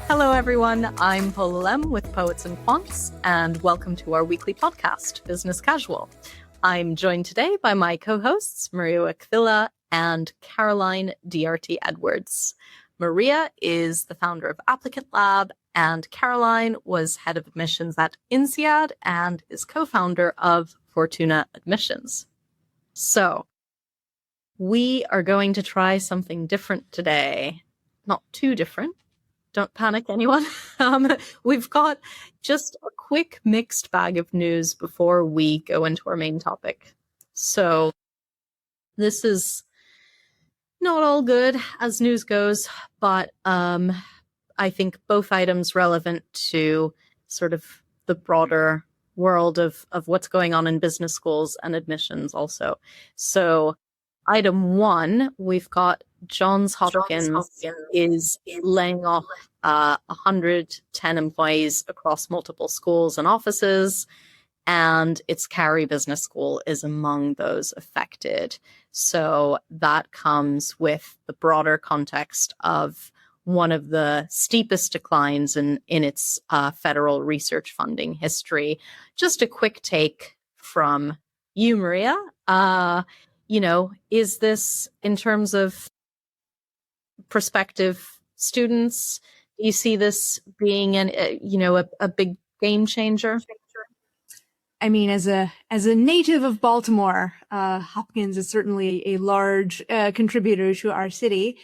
Hello, everyone. I'm Paula Lem with Poets and Quants, and welcome to our weekly podcast, Business Casual. I'm joined today by my co-hosts, Maria Wakvilla and Caroline DRT Edwards. Maria is the founder of Applicant Lab, and Caroline was head of admissions at INSEAD and is co-founder of Fortuna Admissions. So, we are going to try something different today. Not too different. Don't panic, anyone. We've got just a quick mixed bag of news before we go into our main topic. So this is not all good as news goes, but I think both items relevant to sort of the broader world of what's going on in business schools and admissions also. So item one, we've got Johns Hopkins is laying off 110 employees across multiple schools and offices, and its Carey Business School is among those affected. So that comes with the broader context of one of the steepest declines in its federal research funding history. Just a quick take from you, Maria. Is this, in terms of prospective students, do you see this being a big game changer? I mean, as a native of Baltimore, Hopkins is certainly a large contributor to our city.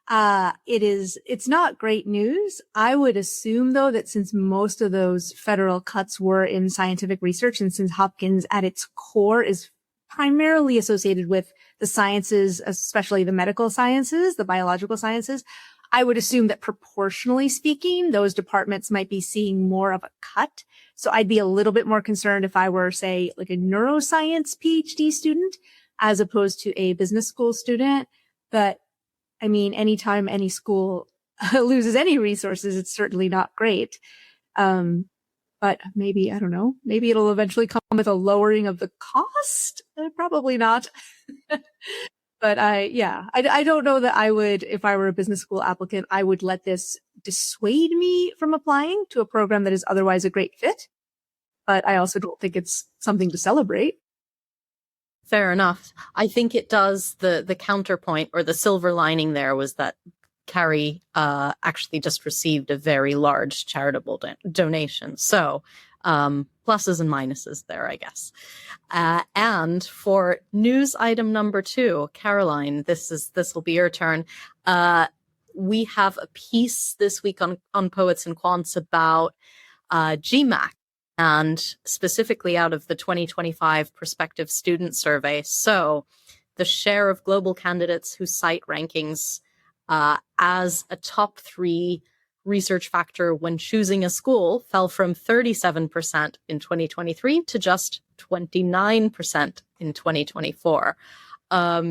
It's not great news. I would assume, though, that since most of those federal cuts were in scientific research, and since Hopkins at its core is primarily associated with the sciences, especially the medical sciences, the biological sciences, I would assume that proportionally speaking, those departments might be seeing more of a cut. So I'd be a little bit more concerned if I were, say, like a neuroscience PhD student as opposed to a business school student. But I mean, anytime any school loses any resources, it's certainly not great. But maybe, I don't know, maybe it'll eventually come with a lowering of the cost. Probably not. But I don't know that I would, if I were a business school applicant, I would let this dissuade me from applying to a program that is otherwise a great fit. But I also don't think it's something to celebrate. Fair enough. I think it does, the counterpoint or the silver lining there was that Carey actually just received a very large charitable donation. So pluses and minuses there, I guess. And for news item number 2, Caroline, this will be your turn. We have a piece this week on Poets and Quants about GMAC, and specifically out of the 2025 Prospective Student Survey. So the share of global candidates who cite rankings as a top 3 research factor when choosing a school fell from 37% in 2023 to just 29% in 2024.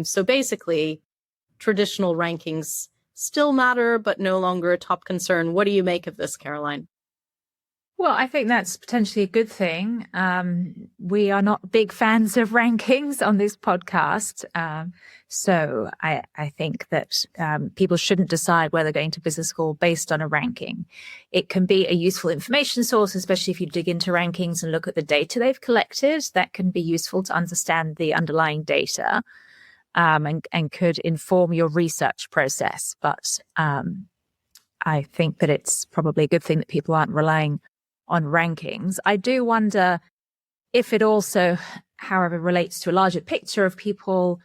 So basically, traditional rankings still matter, but no longer a top concern. What do you make of this, Caroline? Well, I think that's potentially a good thing. We are not big fans of rankings on this podcast. So I think that people shouldn't decide where they're going to business school based on a ranking. It can be a useful information source, especially if you dig into rankings and look at the data they've collected. That can be useful to understand the underlying data and could inform your research process. But I think that it's probably a good thing that people aren't relying on rankings. I do wonder if it also, however, relates to a larger picture of people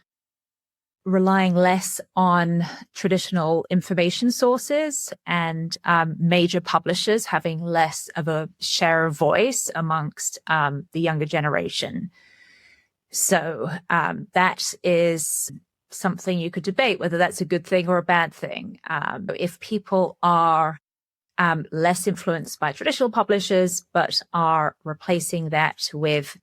relying less on traditional information sources and major publishers having less of a share of voice amongst the younger generation. So that is something you could debate whether that's a good thing or a bad thing. If people are less influenced by traditional publishers, but are replacing that with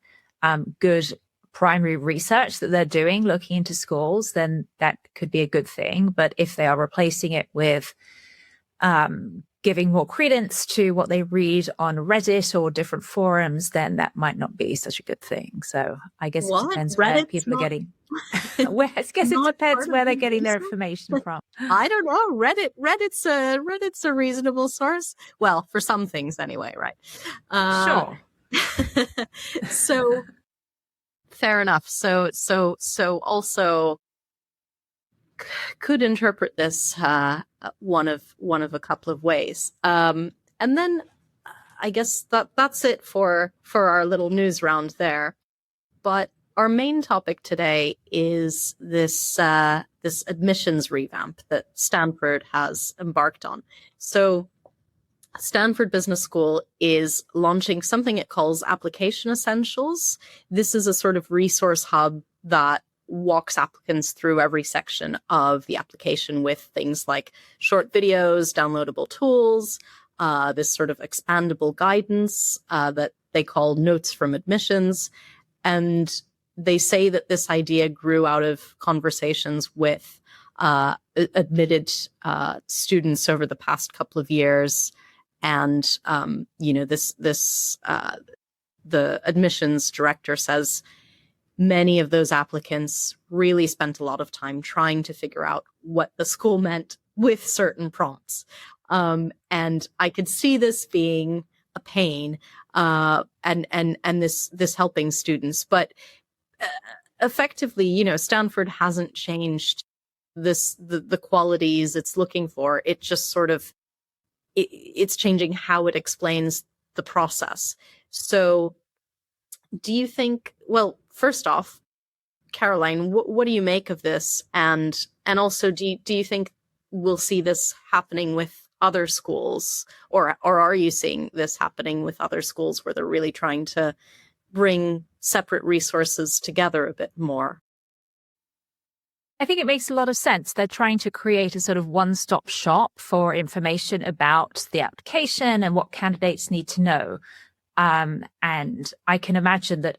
good primary research that they're doing, looking into schools, then that could be a good thing. But if they are replacing it with giving more credence to what they read on Reddit or different forums, then that might not be such a good thing. So I guess it depends where people are getting. Well, I guess it depends where they're getting their information from. I don't know. Reddit's a reasonable source. Well, for some things anyway, right? Sure. So fair enough. So also could interpret this one of a couple of ways. And then I guess that's it for our little news round there. But our main topic today is this admissions revamp that Stanford has embarked on. So Stanford Business School is launching something it calls Application Essentials. This is a sort of resource hub that walks applicants through every section of the application with things like short videos, downloadable tools, this sort of expandable guidance that they call Notes from Admissions. And they say that this idea grew out of conversations with admitted students over the past couple of years. And, the admissions director says many of those applicants really spent a lot of time trying to figure out what the school meant with certain prompts. And I could see this being a pain, and this helping students, but effectively, Stanford hasn't changed the qualities it's looking for. It just sort of, it's changing how it explains the process. So do you think, well, first off, Caroline, what do you make of this? And also, do you think we'll see this happening with other schools, or are you seeing this happening with other schools where they're really trying to bring separate resources together a bit more? I think it makes a lot of sense. They're trying to create a sort of one-stop shop for information about the application and what candidates need to know. And I can imagine that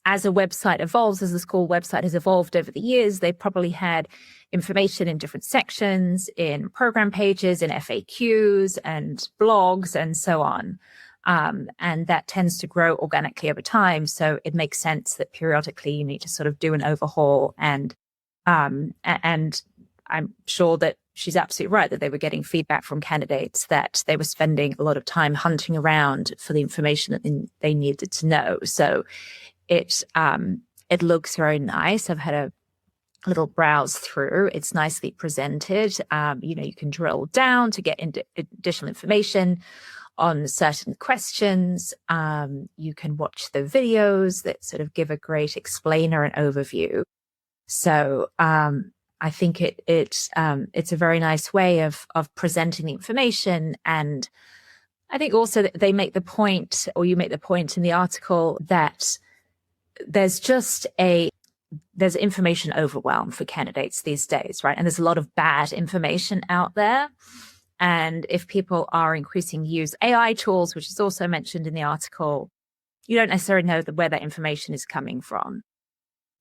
as a website evolves, as the school website has evolved over the years, they probably had information in different sections, in program pages, in FAQs and blogs and so on. And that tends to grow organically over time. So it makes sense that periodically you need to sort of do an overhaul. And I'm sure that she's absolutely right that they were getting feedback from candidates that they were spending a lot of time hunting around for the information that they needed to know. So it looks very nice. I've had a little browse through. It's nicely presented. You can drill down to get into additional information on certain questions. You can watch the videos that sort of give a great explainer and overview. So I think it's a very nice way of presenting the information. And I think also that they make the point, or you make the point in the article, that there's information overwhelm for candidates these days, right? And there's a lot of bad information out there. And if people are increasing use AI tools, which is also mentioned in the article, you don't necessarily know where that information is coming from.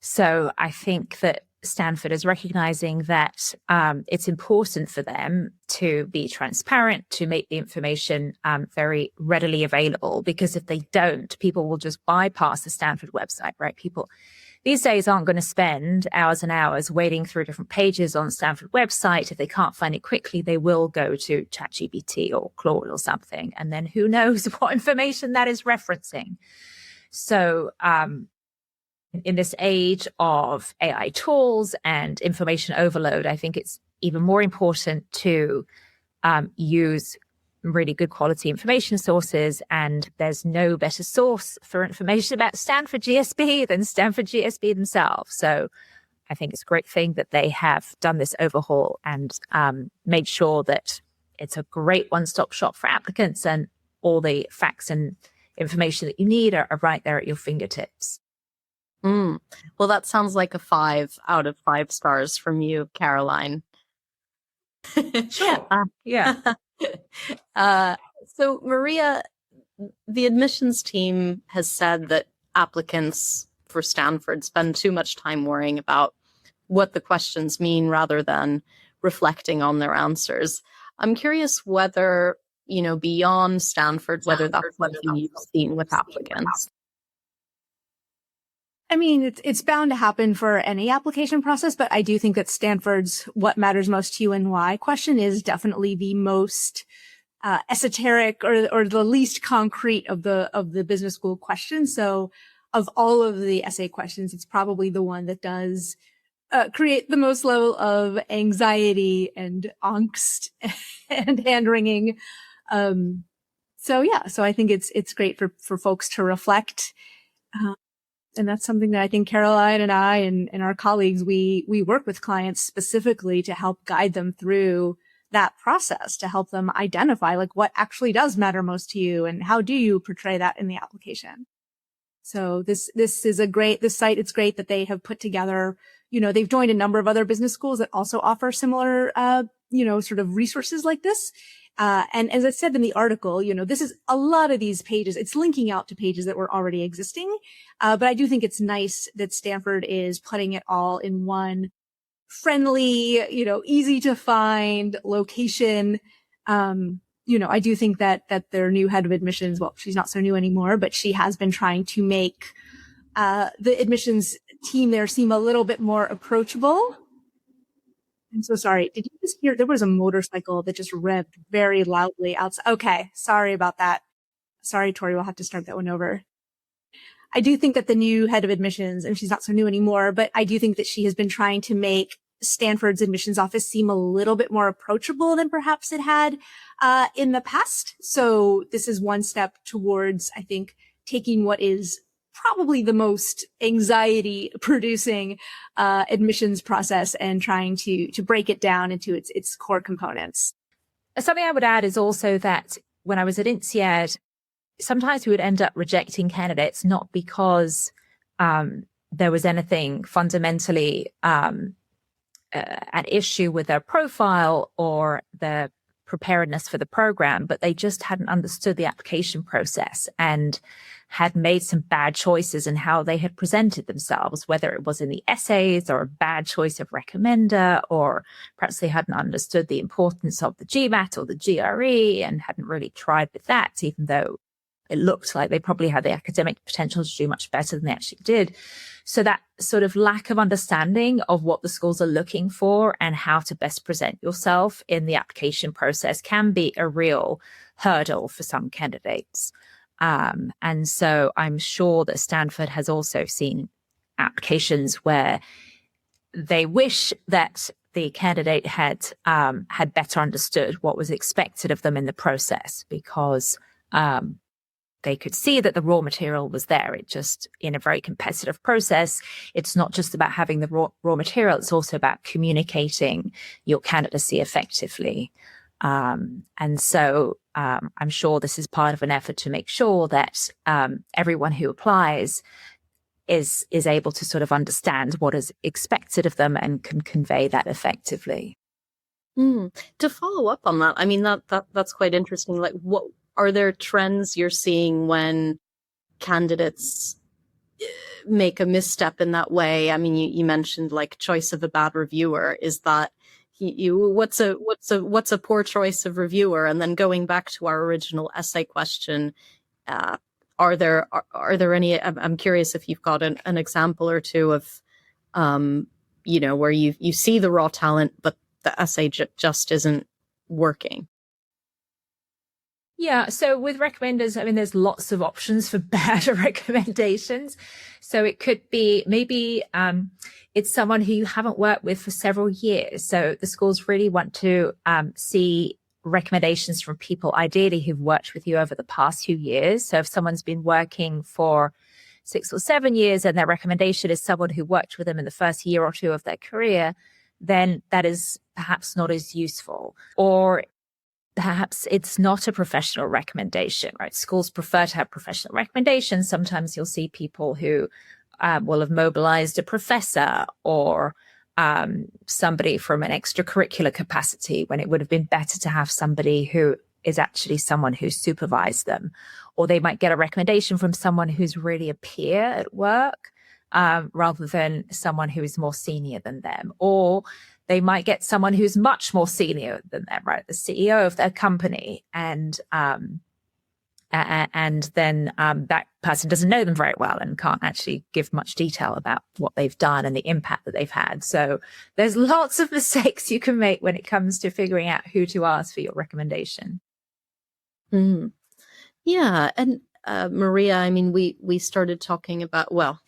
So I think that Stanford is recognizing that it's important for them to be transparent, to make the information very readily available, because if they don't, people will just bypass the Stanford website, right? People these days aren't going to spend hours and hours wading through different pages on the Stanford website. If they can't find it quickly, they will go to ChatGPT or Claude or something. And then who knows what information that is referencing. So in this age of AI tools and information overload, I think it's even more important to use really good quality information sources. And there's no better source for information about Stanford GSB than Stanford GSB themselves. So I think it's a great thing that they have done this overhaul and made sure that it's a great one-stop shop for applicants, and all the facts and information that you need are right there at your fingertips. Well, that sounds like a 5 out of 5 stars from you, Caroline. Sure. Yeah. So, Maria, the admissions team has said that applicants for Stanford spend too much time worrying about what the questions mean rather than reflecting on their answers. I'm curious whether beyond Stanford, whether that's something you've seen with applicants? I mean, it's bound to happen for any application process, but I do think that Stanford's what matters most to you and why question is definitely the most esoteric or the least concrete of the business school questions. So of all of the essay questions, it's probably the one that does create the most level of anxiety and angst and hand-wringing. So I think it's great for folks to reflect. And that's something that I think Caroline and I and our colleagues, we work with clients specifically to help guide them through that process, to help them identify like what actually does matter most to you and how do you portray that in the application. So this is this site, it's great that they have put together, they've joined a number of other business schools that also offer similar, sort of resources like this. And as I said in the article, this is a lot of these pages. It's linking out to pages that were already existing. But I do think it's nice that Stanford is putting it all in one friendly, easy to find location. I do think that their new head of admissions, well, she's not so new anymore, but she has been trying to make, the admissions team there seem a little bit more approachable. I'm so sorry. Did you just hear? There was a motorcycle that just revved very loudly outside. Okay. Sorry about that. Sorry, Tori. We'll have to start that one over. I do think that the new head of admissions, and she's not so new anymore, but I do think that she has been trying to make Stanford's admissions office seem a little bit more approachable than perhaps it had in the past. So this is one step towards, I think, taking what is probably the most anxiety producing admissions process and trying to break it down into its core components. Something I would add is also that when I was at INSEAD, sometimes we would end up rejecting candidates not because there was anything fundamentally at issue with their profile or their preparedness for the program, but they just hadn't understood the application process and had made some bad choices in how they had presented themselves, whether it was in the essays or a bad choice of recommender, or perhaps they hadn't understood the importance of the GMAT or the GRE and hadn't really tried with that, even though it looked like they probably had the academic potential to do much better than they actually did. So that sort of lack of understanding of what the schools are looking for and how to best present yourself in the application process can be a real hurdle for some candidates. And so I'm sure that Stanford has also seen applications where they wish that the candidate had better understood what was expected of them in the process, because they could see that the raw material was there. It just, in a very competitive process, it's not just about having the raw material, it's also about communicating your candidacy effectively. And so I'm sure this is part of an effort to make sure that everyone who applies is able to sort of understand what is expected of them and can convey that effectively. To follow up on that, I mean, that's quite interesting. Like, what are there trends you're seeing when candidates make a misstep in that way? I mean, you mentioned like choice of a bad reviewer. Is that what's a poor choice of reviewer? And then going back to our original essay question, are there any? I'm curious if you've got an example or two of, where you see the raw talent, but the essay just isn't working. Yeah. So with recommenders, I mean, there's lots of options for bad recommendations. So it could be maybe it's someone who you haven't worked with for several years. So the schools really want to see recommendations from people, ideally who've worked with you over the past few years. So if someone's been working for 6 or 7 years and their recommendation is someone who worked with them in the first year or two of their career, then that is perhaps not as useful. Or perhaps it's not a professional recommendation, right? Schools prefer to have professional recommendations. Sometimes you'll see people who will have mobilized a professor or somebody from an extracurricular capacity, when it would have been better to have somebody who is actually someone who supervised them. Or they might get a recommendation from someone who's really a peer at work, rather than someone who is more senior than them. Or they might get someone who's much more senior than them, right? The CEO of their company. And then that person doesn't know them very well and can't actually give much detail about what they've done and the impact that they've had. So there's lots of mistakes you can make when it comes to figuring out who to ask for your recommendation. Mm. Yeah. And Maria, I mean, we started talking about, well,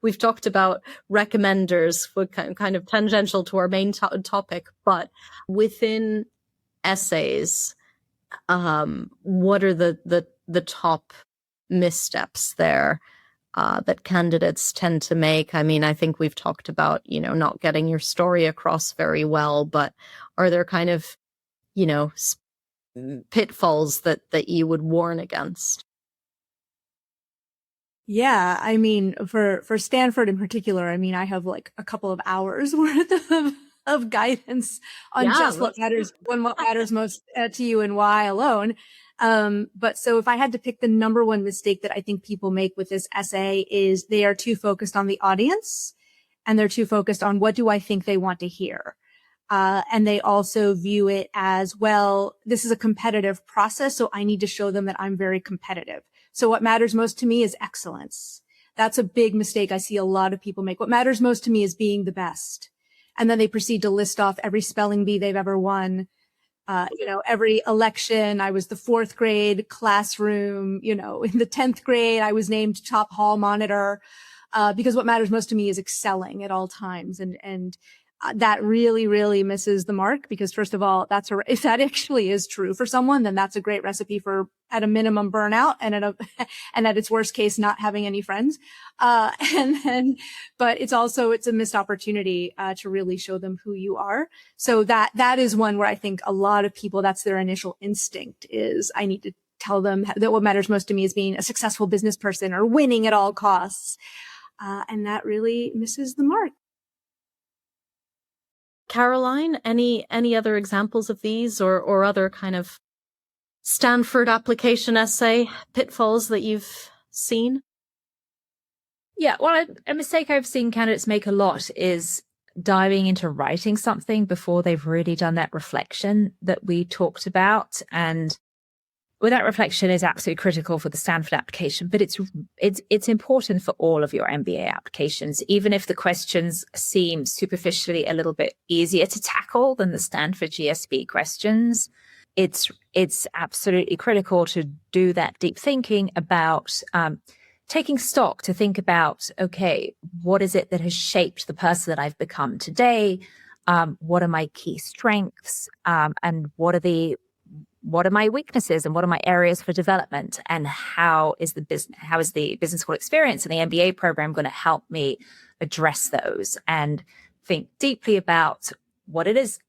we've talked about recommenders for kind of tangential to our main topic, but within essays, what are the top missteps there that candidates tend to make? I mean, I think we've talked about, not getting your story across very well, but are there kind of, pitfalls that you would warn against? Yeah, I mean, for Stanford in particular, I mean, I have like a couple of hours worth of guidance on just what matters most to you and why alone. But so if I had to pick the number one mistake that I think people make with this essay is they are too focused on the audience and they're too focused on what do I think they want to hear. And they also view it as, well, this is a competitive process, so I need to show them that I'm very competitive. So what matters most to me is excellence. That's a big mistake I see a lot of people make. What matters most to me is being the best. And then they proceed to list off every spelling bee they've ever won. Every election. I was the 4th grade classroom, in the 10th grade, I was named top hall monitor, because what matters most to me is excelling at all times. And that really, really misses the mark, because first of all, if that actually is true for someone, then that's a great recipe for, at a minimum, burnout, and at its worst case, not having any friends. But it's a missed opportunity, to really show them who you are. So that is one where I think a lot of people, that's their initial instinct, is I need to tell them that what matters most to me is being a successful business person or winning at all costs. And that really misses the mark. Caroline, any other examples of these or other kind of Stanford application essay pitfalls that you've seen? Yeah, well, a mistake I've seen candidates make a lot is diving into writing something before they've really done that reflection that we talked about. And that reflection is absolutely critical for the Stanford application, but it's important for all of your MBA applications, even if the questions seem superficially a little bit easier to tackle than the Stanford GSB questions. It's absolutely critical to do that deep thinking about taking stock, to think about, okay, what is it that has shaped the person that I've become today? What are my key strengths? And what are my weaknesses and what are my areas for development, and how is the business school experience and the MBA program going to help me address those, and think deeply about what it is,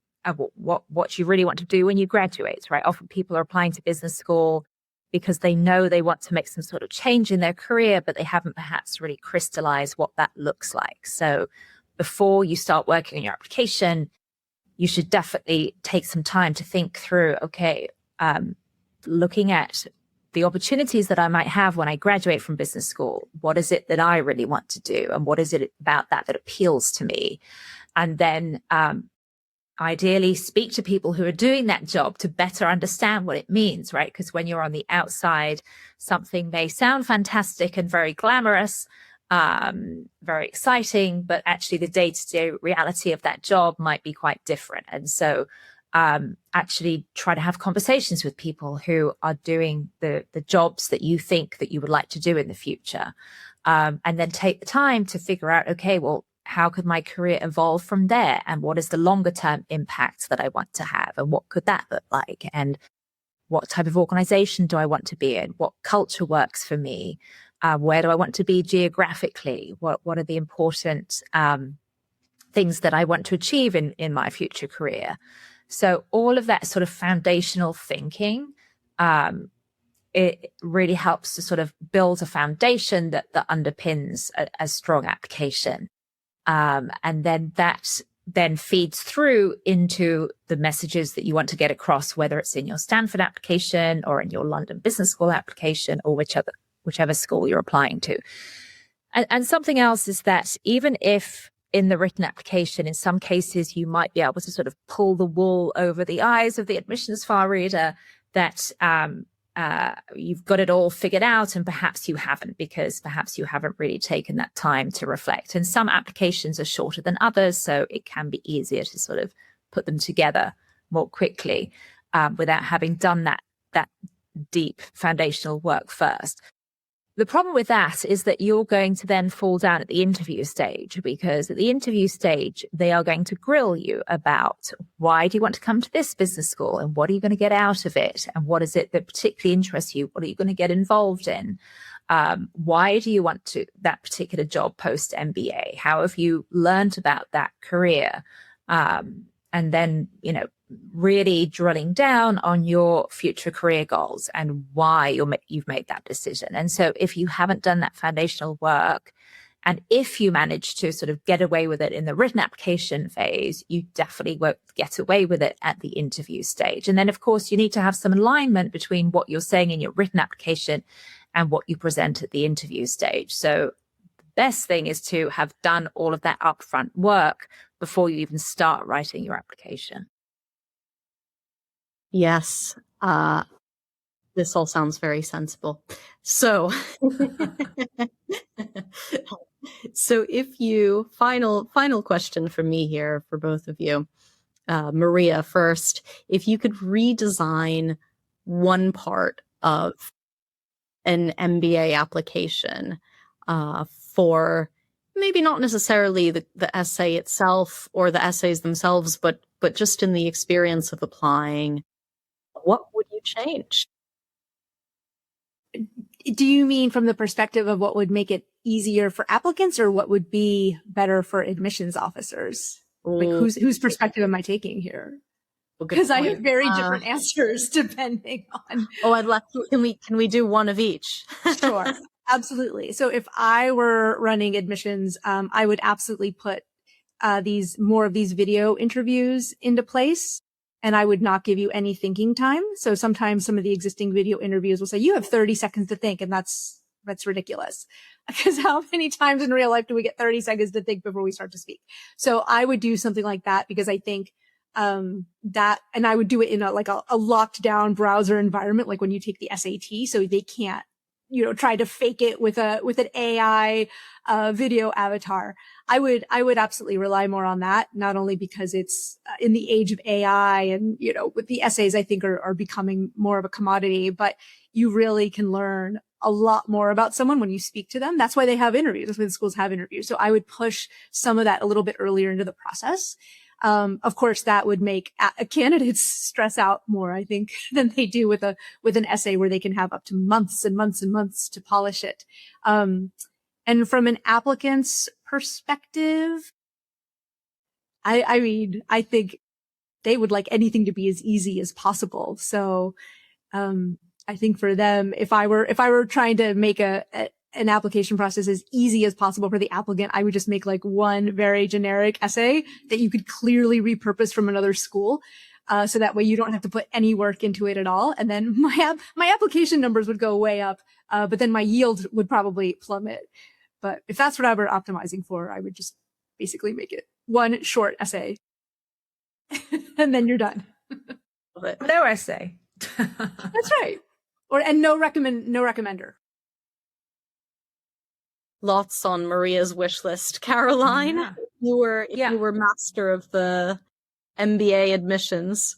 what you really want to do when you graduate, right? Often people are applying to business school because they know they want to make some sort of change in their career, but they haven't perhaps really crystallized what that looks like. So before you start working on your application, you should definitely take some time to think through, okay, looking at the opportunities that I might have when I graduate from business school. What is it that I really want to do? And what is it about that appeals to me? And then ideally speak to people who are doing that job to better understand what it means, right? Because when you're on the outside, something may sound fantastic and very glamorous, very exciting, but actually the day-to-day reality of that job might be quite different. And so actually try to have conversations with people who are doing the jobs that you think that you would like to do in the future. And then take the time to figure out, okay, well, how could my career evolve from there? And what is the longer term impact that I want to have? And what could that look like? And what type of organization do I want to be in? What culture works for me? Where do I want to be geographically? What are the important things that I want to achieve in my future career? So all of that sort of foundational thinking, it really helps to sort of build a foundation that underpins a strong application. And then that then feeds through into the messages that you want to get across, whether it's in your Stanford application or in your London Business School application or whichever school you're applying to. And something else is that even if in the written application, in some cases, you might be able to sort of pull the wool over the eyes of the admissions file reader that you've got it all figured out, and perhaps you haven't, because perhaps you haven't really taken that time to reflect. And some applications are shorter than others, so it can be easier to sort of put them together more quickly without having done that deep foundational work first. The problem with that is that you're going to then fall down at the interview stage, because at the interview stage, they are going to grill you about, why do you want to come to this business school, and what are you going to get out of it, and what is it that particularly interests you? What are you going to get involved in? Why do you want that particular job post MBA? How have you learned about that career? And then, really drilling down on your future career goals and why you've made that decision. And so if you haven't done that foundational work, and if you manage to sort of get away with it in the written application phase, you definitely won't get away with it at the interview stage. And then, of course, you need to have some alignment between what you're saying in your written application and what you present at the interview stage. So the best thing is to have done all of that upfront work before you even start writing your application. Yes. This all sounds very sensible. So, final question for me here for both of you. Maria, first, if you could redesign one part of an MBA application for maybe not necessarily the essay itself or the essays themselves, but just in the experience of applying, what would you change? Do you mean from the perspective of what would make it easier for applicants, or what would be better for admissions officers? Like whose perspective am I taking here? Because I have very different answers depending on. Oh, I'd love to. Can we do one of each? Sure, absolutely. So if I were running admissions, I would absolutely put more of these video interviews into place. And I would not give you any thinking time. So sometimes some of the existing video interviews will say, you have 30 seconds to think. And that's ridiculous. Because how many times in real life do we get 30 seconds to think before we start to speak? So I would do something like that, because I think that, and I would do it in a locked down browser environment, like when you take the SAT, so they can't, try to fake it with an AI video avatar. I would absolutely rely more on that, not only because it's in the age of AI and, with the essays, I think are becoming more of a commodity, but you really can learn a lot more about someone when you speak to them. That's why they have interviews. That's why the schools have interviews. So I would push some of that a little bit earlier into the process. Of course, that would make candidates stress out more, I think, than they do with an essay where they can have up to months and months and months to polish it. And from an applicant's perspective, I think they would like anything to be as easy as possible. So, I think for them, if I were trying to make an application process as easy as possible for the applicant, I would just make like one very generic essay that you could clearly repurpose from another school. So that way you don't have to put any work into it at all. And then my application numbers would go way up. But then my yield would probably plummet. But if that's what I were optimizing for, I would just basically make it one short essay. And then you're done. No essay. That's right. And no recommender. Lots on Maria's wish list. Caroline, Yeah. you were master of the MBA admissions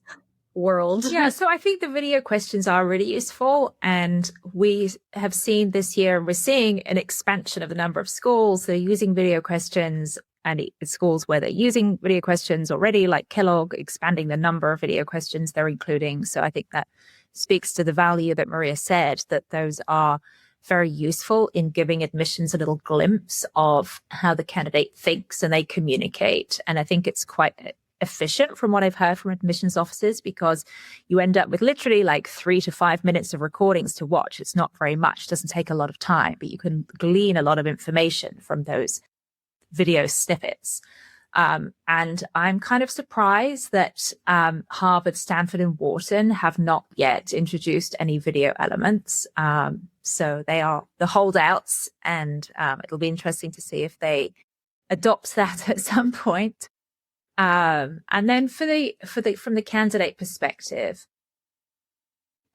world. Yeah, so I think the video questions are really useful, and we have seen this year, and we're seeing an expansion of the number of schools that are using video questions, and schools where they're using video questions already, like Kellogg, expanding the number of video questions they're including. So I think that speaks to the value that Maria said, that those are very useful in giving admissions a little glimpse of how the candidate thinks and they communicate. And I think it's quite efficient from what I've heard from admissions officers, because you end up with literally like 3 to 5 minutes of recordings to watch. It's not very much, it doesn't take a lot of time, but you can glean a lot of information from those video snippets. And I'm kind of surprised that Harvard, Stanford, and Wharton have not yet introduced any video elements. So they are the holdouts, and it'll be interesting to see if they adopt that at some point. And then from the candidate perspective,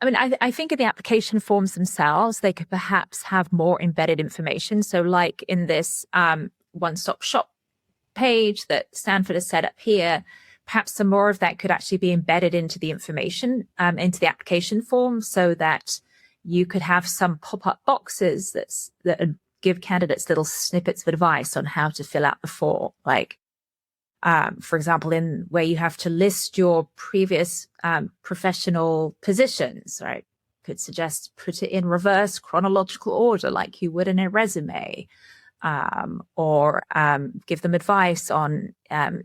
I mean, I think in the application forms themselves, they could perhaps have more embedded information. So like in this one-stop shop page that Stanford has set up here, perhaps some more of that could actually be embedded into the information, into the application form, so that you could have some pop-up boxes that give candidates little snippets of advice on how to fill out the form. Like, for example, in where you have to list your previous professional positions, right? Could suggest put it in reverse chronological order, like you would in a resume, or give them advice on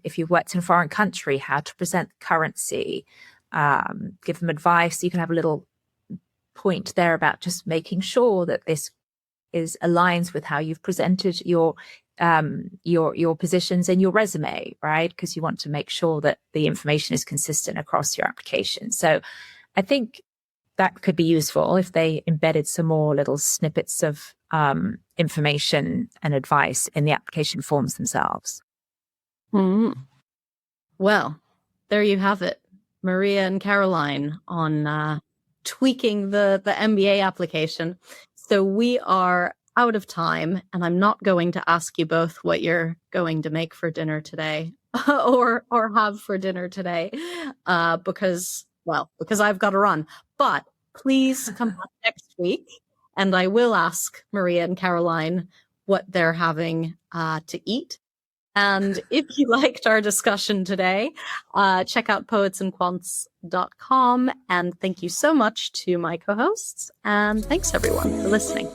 if you've worked in a foreign country, how to present currency. Give them advice. You can have a little point there about just making sure that this aligns with how you've presented your positions in your resume, right? Because you want to make sure that the information is consistent across your application. So I think that could be useful if they embedded some more little snippets of information and advice in the application forms themselves. Mm. Well, there you have it. Maria and Caroline on tweaking the MBA application. So we are out of time, and I'm not going to ask you both what you're going to make for dinner today or have for dinner today because I've got to run. But please come back next week, and I will ask Maria and Caroline what they're having to eat. And if you liked our discussion today, check out poetsandquants.com. And thank you so much to my co-hosts. And thanks everyone for listening.